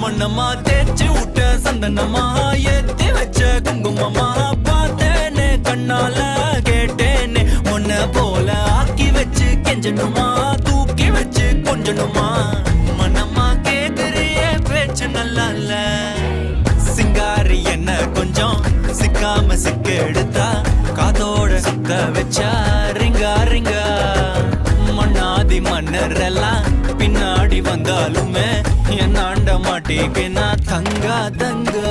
மண்ணம்மா தேய்ச்சி விட்ட சந்தனமா ஏத்தி வச்ச குங்குமமா பார்த்தேனே கண்ணால கேட்டேனே உன்ன போல ஆக்கி வச்சு கெஞ்சணுமா தூக்கி வச்சு கொஞ்சணுமா மனமா கேக்குறிய பேச்சு நல்லா இல்ல சிங்காரி என்ன கொஞ்சம் சிக்காம சிக்க எடுத்தா காதோட சுத்த வச்சா ரிங்கா ரிங்கா மண்ணாதி மன்னர் எல்லாம் பின்னாடி வந்தாலுமே என் ஆண்ட மாட்டேக்கு நான் தங்கா தங்கா